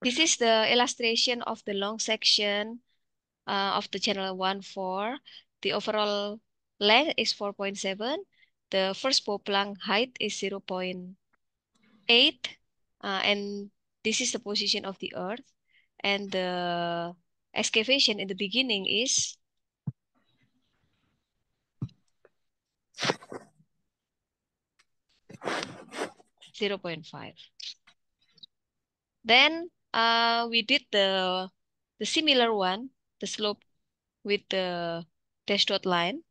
This is the illustration of the long section of the channel 1-4. The overall length is 4.7. The first bow plank height is 0.8. And this is the position of the earth. And the excavation in the beginning is 0.5. Then we did the similar one, the slope with the dash dot line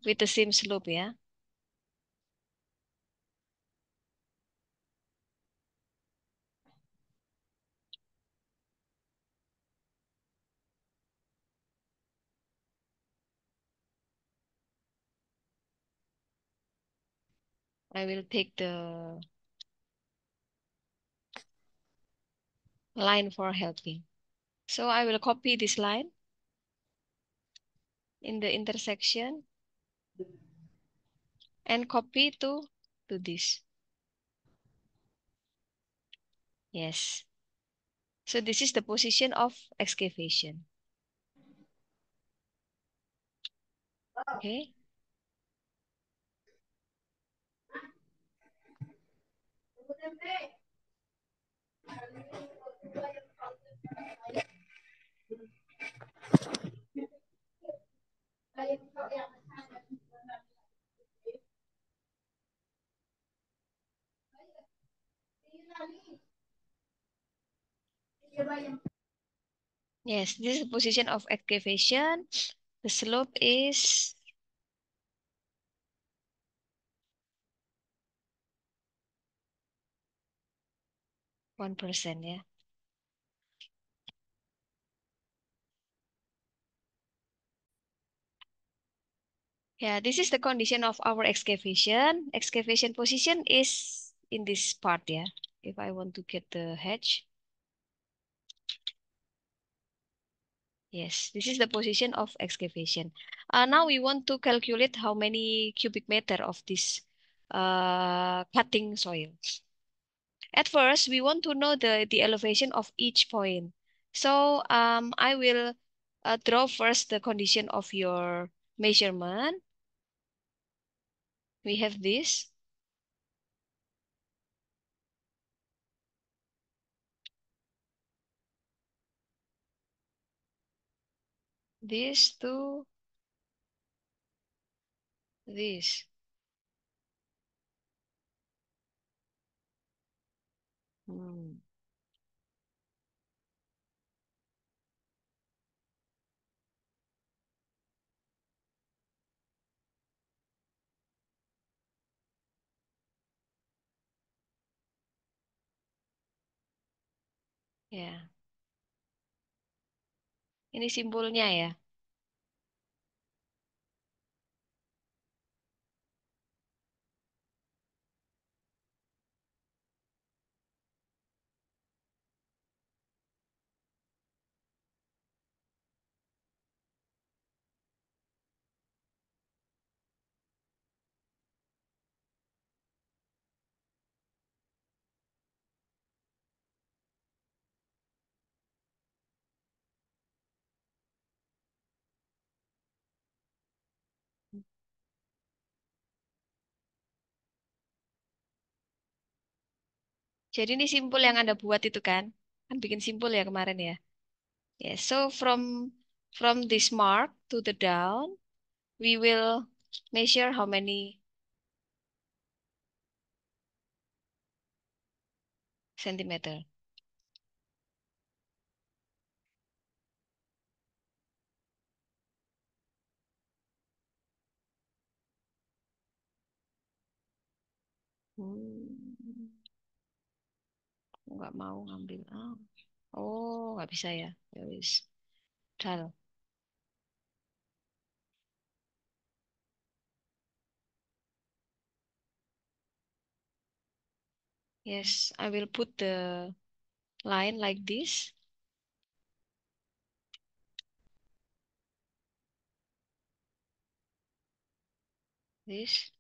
with the same slope, yeah. I will take the line for helping. So I will copy this line in the intersection and copy to this. Yes. So this is the position of excavation. Okay. Yes, this is the position of excavation. The slope is 1%, yeah. Yeah, this is the condition of our excavation. Excavation position is in this part, yeah. If I want to get the hedge. Yes, this is the position of excavation. Now we want to calculate how many cubic meter of this cutting soil. At first, we want to know the elevation of each point. So I will draw first the condition of your measurement. We have this. This to this. Hmm. Ya, ini simbolnya ya. Jadi ini simbol yang Anda buat itu kan? Kan bikin simbol ya kemarin ya. Yes, so from this mark to the down, we will measure how many centimeter. Hmm, nggak mau ngambil. Oh, nggak bisa ya. Ya wis. Dal. Yes, I will put the line like this. This.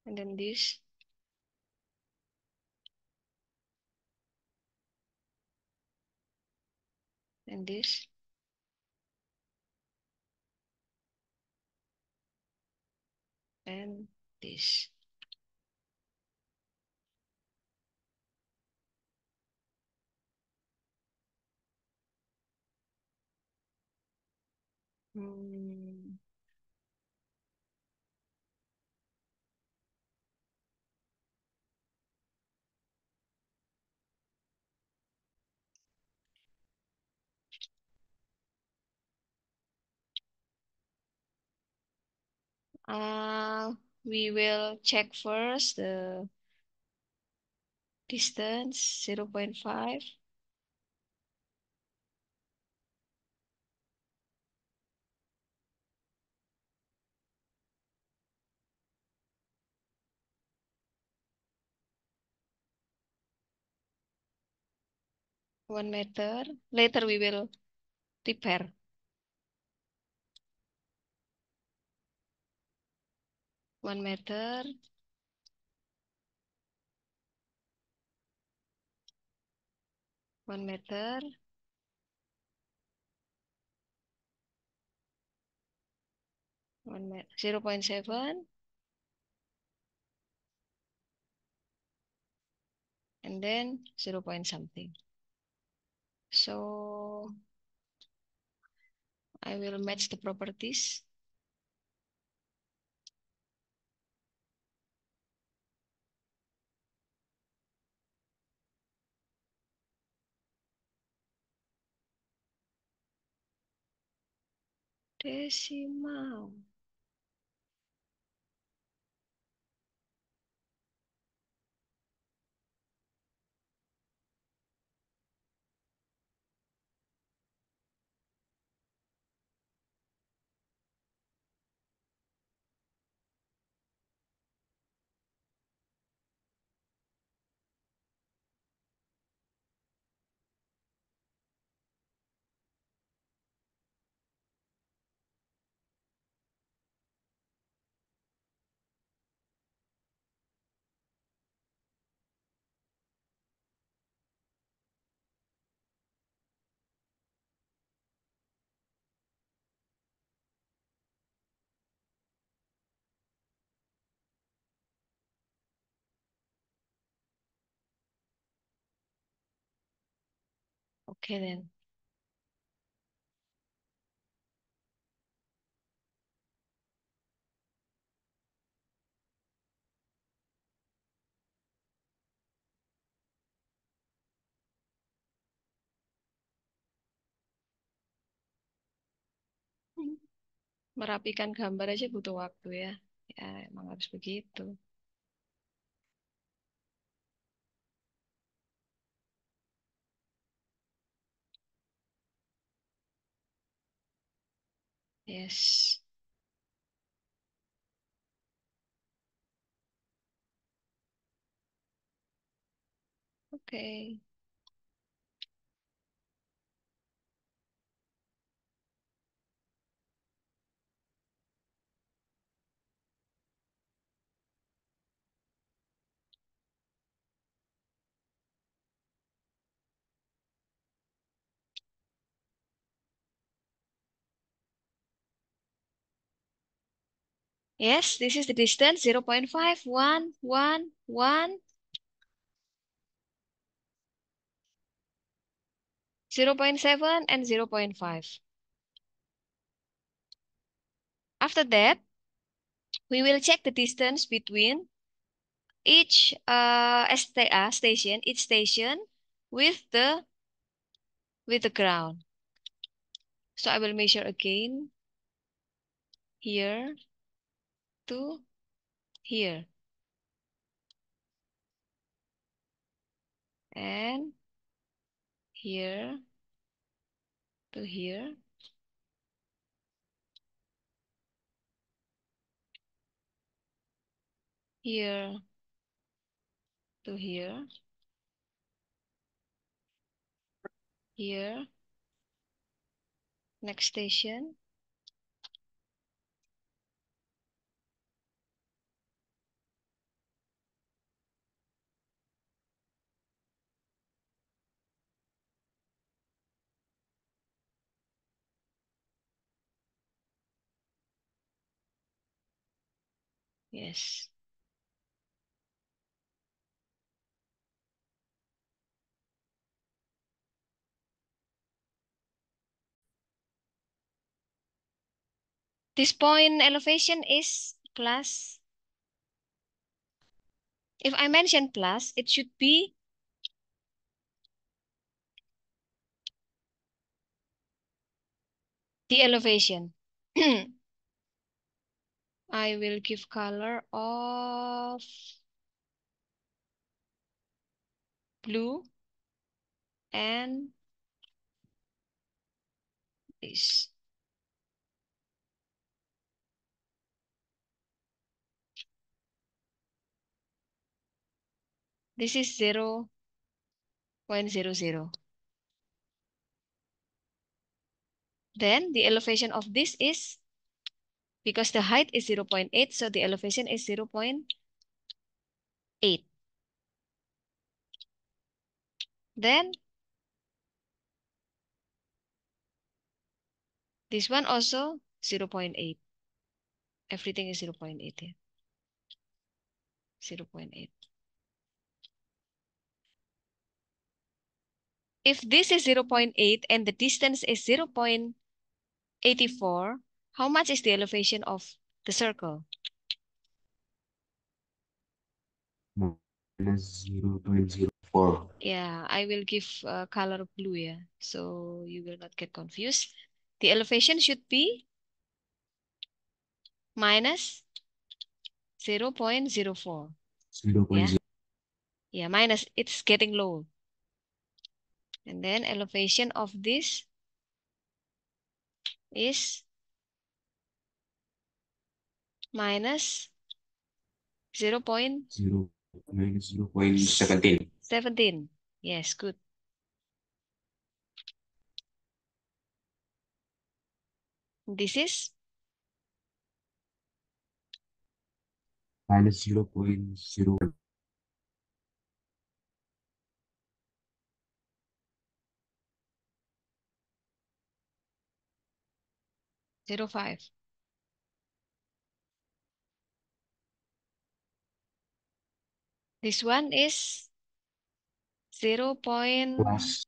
and then this, and this. And this. Hmm. Uh, we will check first the distance 0.5. 1 meter. Later we will repair. 1 meter, 1 meter, 1 meter, 0.7, and then 0 point something. So I will match the properties. Decimal. Okay then. Merapikan gambar aja butuh waktu ya. Ya, emang harus begitu. Yes. Oke. Yes, this is the distance 0.5, 1, 1, 1, 0.7, and 0.5. After that, we will check the distance between each station, each station with the ground. So I will measure again here to here and here to here, here to here, here, next station, Yes. This point elevation is plus. If I mention plus, it should be the elevation. I will give color of blue and this. This is 0.00. Then the elevation of this is, because the height is 0.8, so the elevation is 0.8. Then this one also 0.8. Everything is 0.8 here. 0.8. If this is 0.8 and the distance is 0.84, how much is the elevation of the circle? Minus 0.04. Yeah, I will give color blue, yeah, so you will not get confused. The elevation should be minus 0.04. 0.0. Yeah, yeah, minus, it's getting low. And then elevation of this is minus 0. Minus 0.17. 0.17. Yes, good. This is Minus 0.0. 0.5. This one is 0. Plus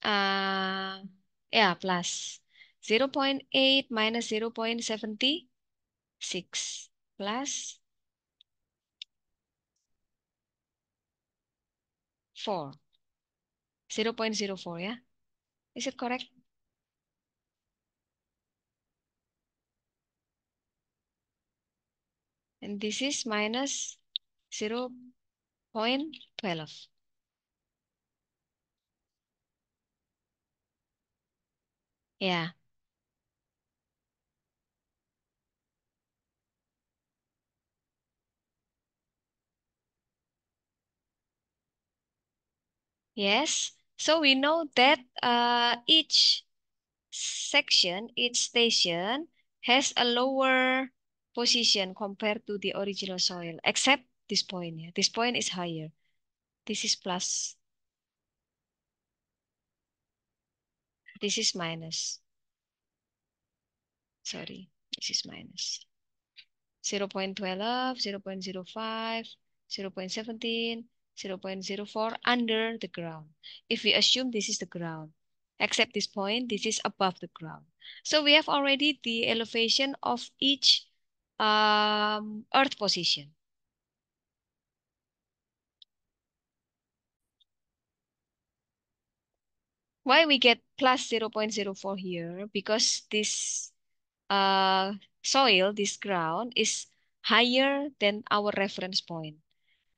Uh, yeah, plus 0.8 minus 0.76 plus 4. 0.04, yeah? Is it correct? And this is minus 0.12. Yeah. Yes. So we know that each section, each station has a lower position compared to the original soil, except this point here. This point is higher. This is plus. This is minus. Sorry, this is minus. 0.12, 0.05, 0.17, 0.04 under the ground. If we assume this is the ground, except this point, this is above the ground. So we have already the elevation of each earth position. Why we get plus 0.04 here? Because this uh, soil, this ground, is higher than our reference point.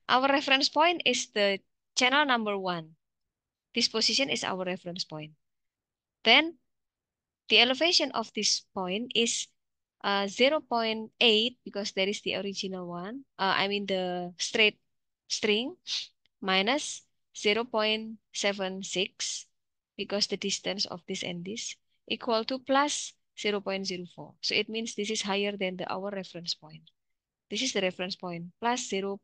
Our reference point is the channel number 1. This position is our reference point. Then the elevation of this point is 0.8 because that is the original one. I mean the straight string minus 0.76 because the distance of this and this equal to plus 0.04. So it means this is higher than our reference point. This is the reference point plus 0.00.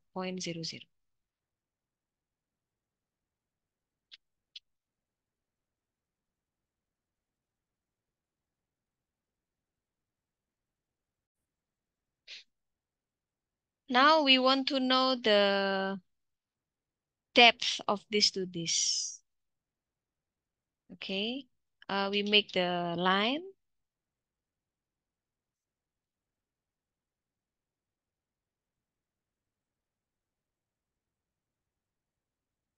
Now we want to know the depth of this to this. Okay, we make the line.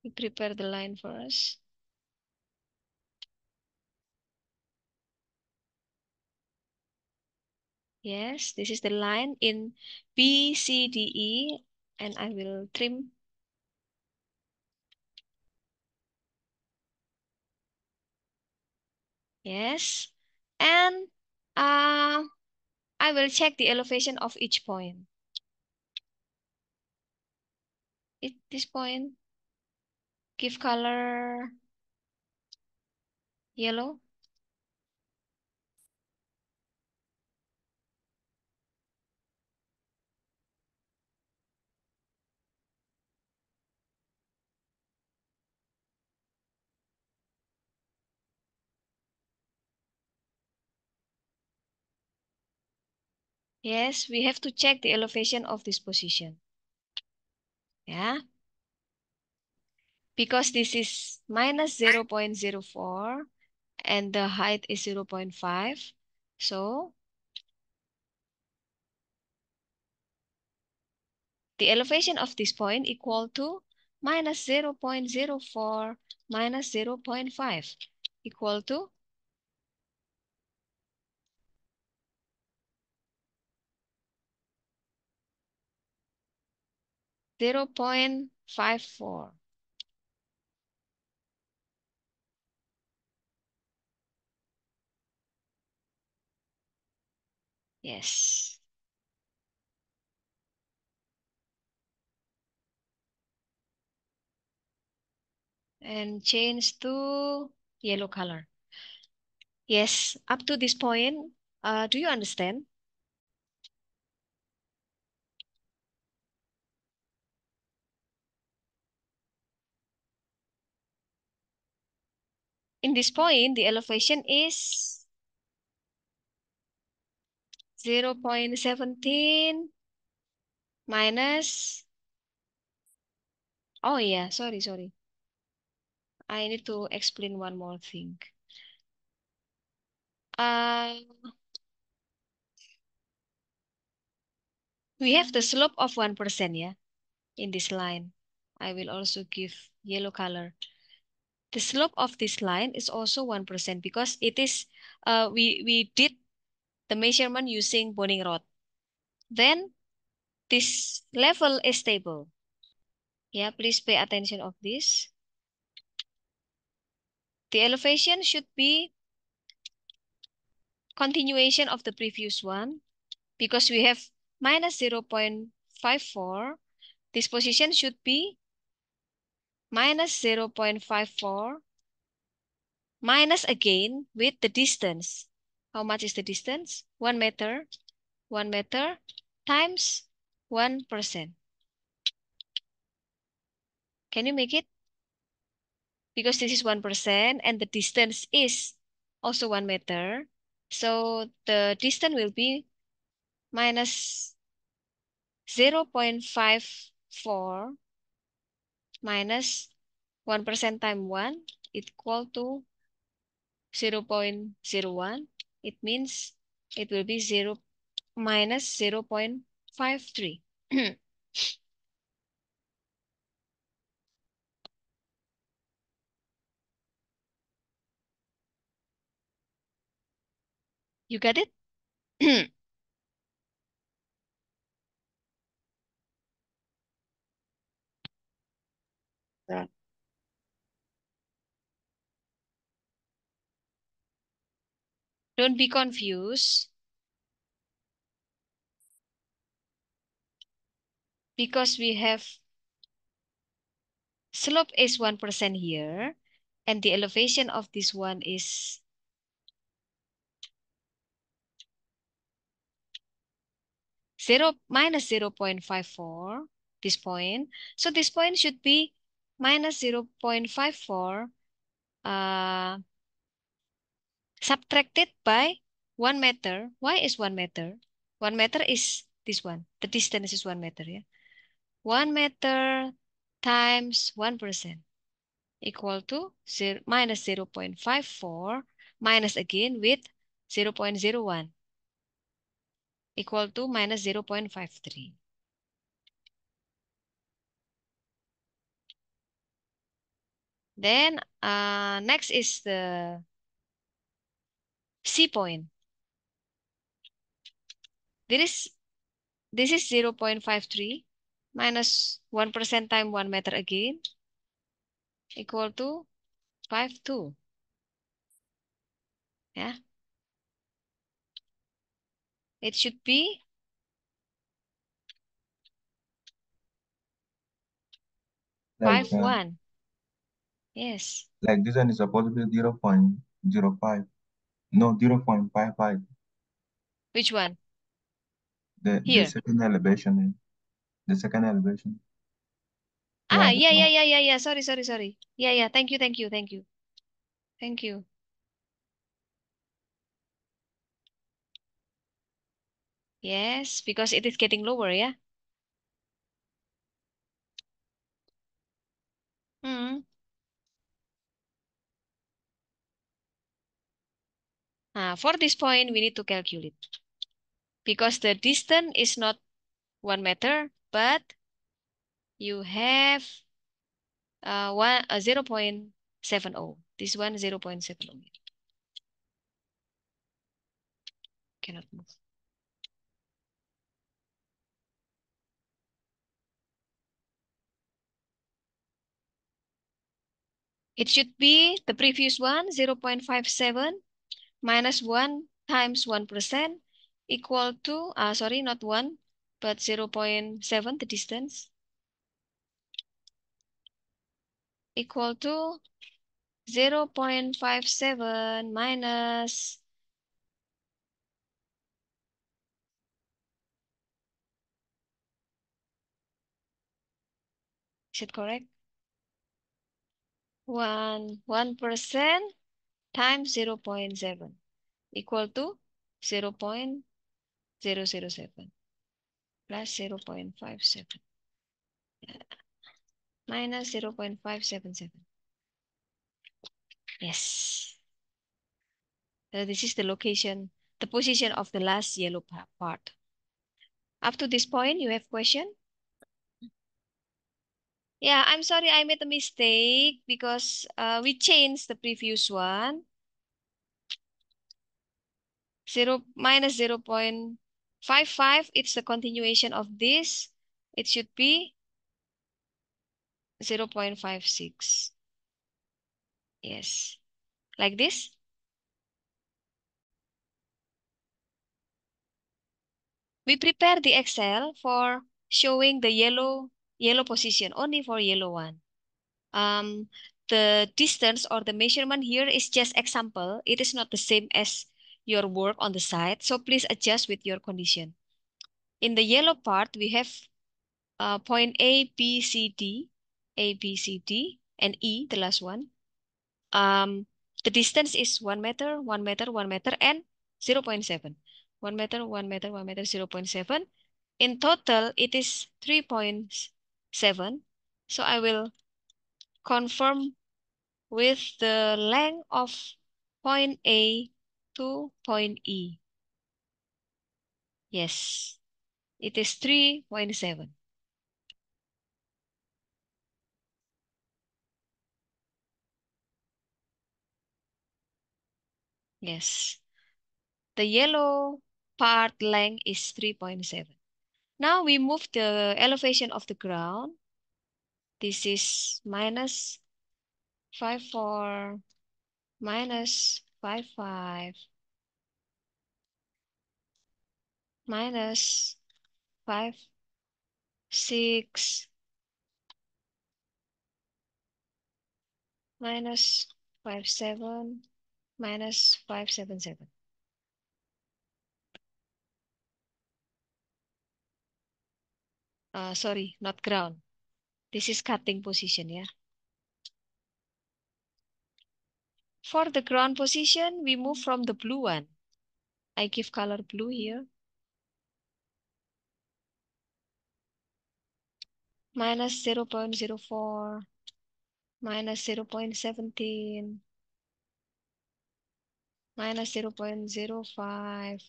We prepare the line for us. Yes, this is the line in B, C, D, E, and I will trim. Yes, and I will check the elevation of each point. This point, give color yellow. Yes, we have to check the elevation of this position. Yeah, because this is minus 0.04 and the height is 0.5. So the elevation of this point equal to minus 0.04 minus 0.5 equal to 0.54. Yes. And change to yellow color. Yes, up to this point, do you understand? In this point, the elevation is 0.17 minus, oh yeah, sorry. I need to explain one more thing. Uh, we have the slope of 1%, yeah, in this line. I will also give yellow color. The slope of this line is also 1% because it is, we did the measurement using boning rod. Then this level is stable. Yeah, please pay attention of this. The elevation should be continuation of the previous one because we have minus 0.54. This position should be minus 0.54 minus again with the distance. How much is the distance? 1 meter. 1 meter times 1%. Can you make it? Because this is 1% and the distance is also 1 meter. So the distance will be minus 0.54 minus 1% times 1 equal to 0.01. It means it will be 0 minus 0.53. You got it? Yeah. Don't be confused because we have slope is 1% here and the elevation of this one is 0.54, this point. So this point should be minus 0.54 subtracted by 1 meter. Why is 1 meter? 1 meter is This one. The distance is 1 meter, yeah. 1 meter times 1% equal to minus 0.54 minus again with 0.01 equal to minus 0.53. Then next is the C point. This is 0.53 minus 1% times 1 meter again equal to 52. Yeah. It should be Like 51. Yes. like this one is supposed to be 0.05. No, 0.55. Which one? The Here. second elevation. The second elevation. Ah, Yeah, that one. yeah. Sorry. Yeah. Thank you. Thank you. Yes, because it is getting lower, yeah. Hmm. For this point, we need to calculate because the distance is not 1 meter, but you have 0.70. This one 0.70. Cannot move. It should be the previous one, 0.57 minus 1 times 1% equal to, sorry, not 1, but 0.7, the distance, equal to 0.57 minus, is it correct? 1% times 0.7 equal to 0.007 plus 0.57 minus 0.577. Yes. This is the location, the position of the last yellow part. Up to this point, you have question? Yeah, I'm sorry, I made a mistake because we changed the previous one. 0 - 0.55, it's the continuation of this. It should be 0.56. Yes, like this. We prepare the Excel for showing the yellow position, only for yellow one. The distance or the measurement here is just example. It is not the same as your work on the site. So please adjust with your condition. In the yellow part, we have point A, B, C, D, A, B, C, D, and E, the last one. The distance is 1 meter, 1 meter, 1 meter, and 0.7. 1 meter, 1 meter, 1 meter, 0.7. In total, it is 3.7. So I will confirm with the length of point A to point E. Yes, it is 3.7. Yes, the yellow part length is 3.7. Now we move the elevation of the ground. This is minus 54, minus 55, minus 56, minus 57, minus 577. Sorry, not ground. This is cutting position, yeah. For the ground position, we move from the blue one. I give color blue here. minus 0.04, minus 0.17, minus 0.05,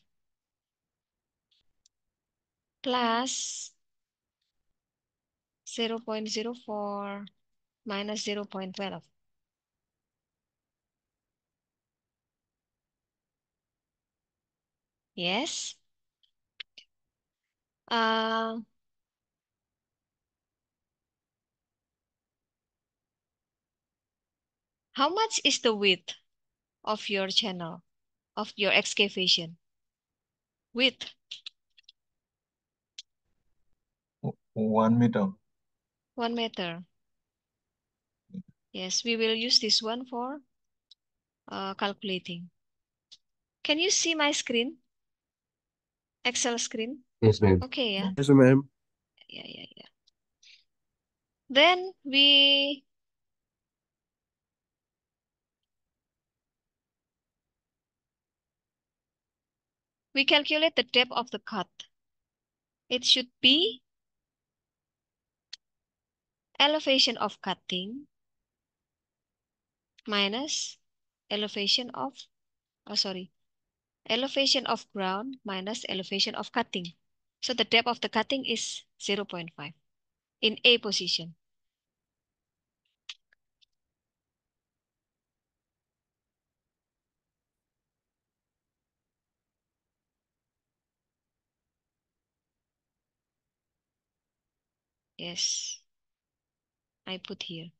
plus 0.04, minus 0.12. Yes. Uh, how much is the width of your channel, of your excavation? Width, 1 meter. 1 meter. Yes, we will use this one for calculating. Can you see my screen? Excel screen? Yes, ma'am. Okay, yeah. Yes, ma'am. Yeah. Then we calculate the depth of the cut. It should be elevation of cutting minus elevation of, elevation of ground minus elevation of cutting. So the depth of the cutting is 0.5 in A position. Yes, I put here.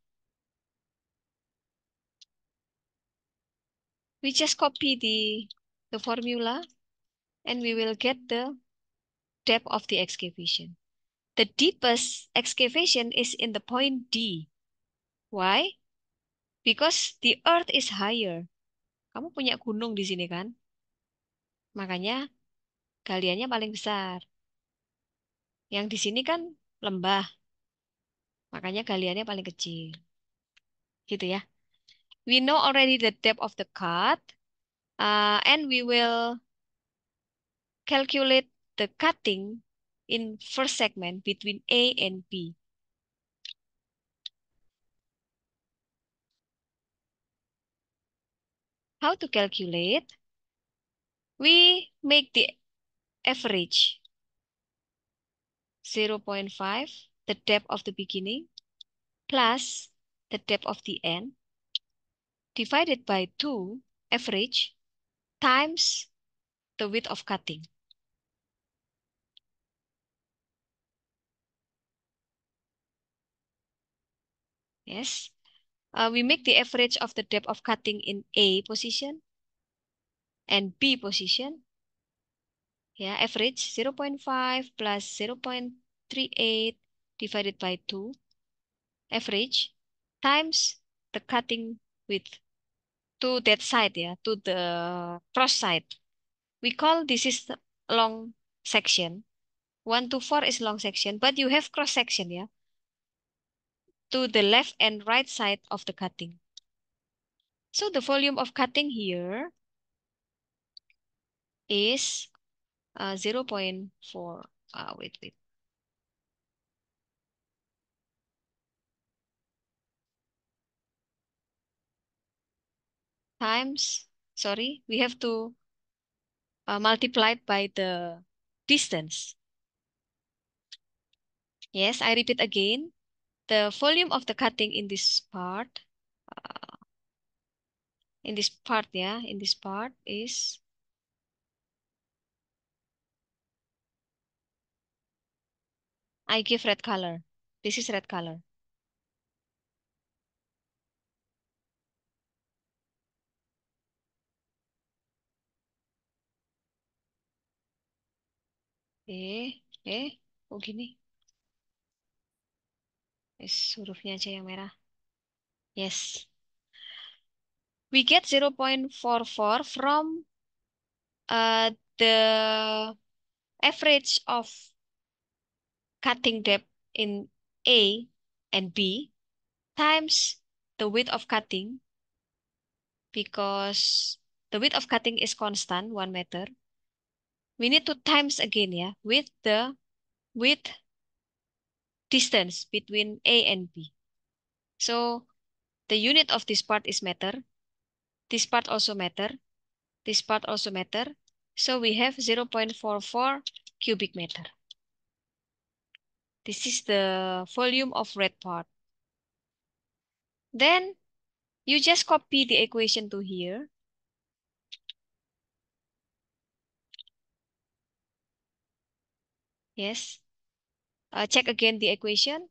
We just copy the formula and we will get the depth of the excavation. The deepest excavation is in the point D. Why? Because the earth is higher. Kamu punya gunung di sini kan? Makanya galiannya paling besar. Yang di sini kan lembah. Makanya galiannya paling kecil. Gitu ya. We know already the depth of the cut. And we will calculate the cutting in first segment between A and B. How to calculate? We make the average 0.5, the depth of the beginning, plus the depth of the end, divided by 2, average, times the width of cutting. Yes. We make the average of the depth of cutting in A position and B position. Yeah, average 0.5 plus 0.38 divided by 2, average, times the cutting width to that side, yeah, to the cross side. We call this is the long section. 1 to 4 is long section, but you have cross section, yeah, to the left and right side of the cutting. So the volume of cutting here is 0.4. Wait. Times, sorry, we have to multiply by the distance. Yes, I repeat again. The volume of the cutting in this part, yeah, in this part is I give red color. This is red color. Oh gini. Hurufnya aja yang merah. Yes. We get 0.44 from the average of cutting depth in A and B times the width of cutting, because the width of cutting is constant, 1 meter. We need to times again, yeah, with the width distance between A and B. So the unit of this part is meter. This part also meter. This part also meter. So we have 0.44 cubic meter. This is the volume of red part. Then you just copy the equation to here. Yes. Check again the equation.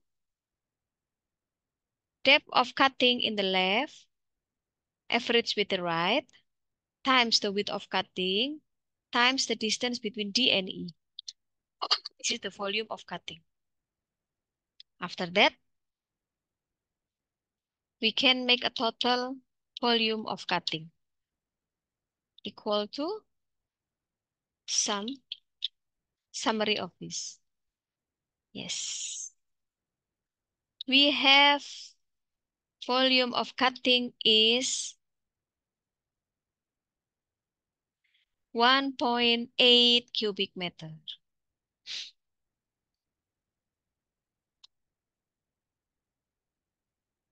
Depth of cutting in the left, average with the right, times the width of cutting, times the distance between D and E. This is the volume of cutting. After that, we can make a total volume of cutting equal to summary of this. Yes. We have volume of cutting is 1.8 cubic meter.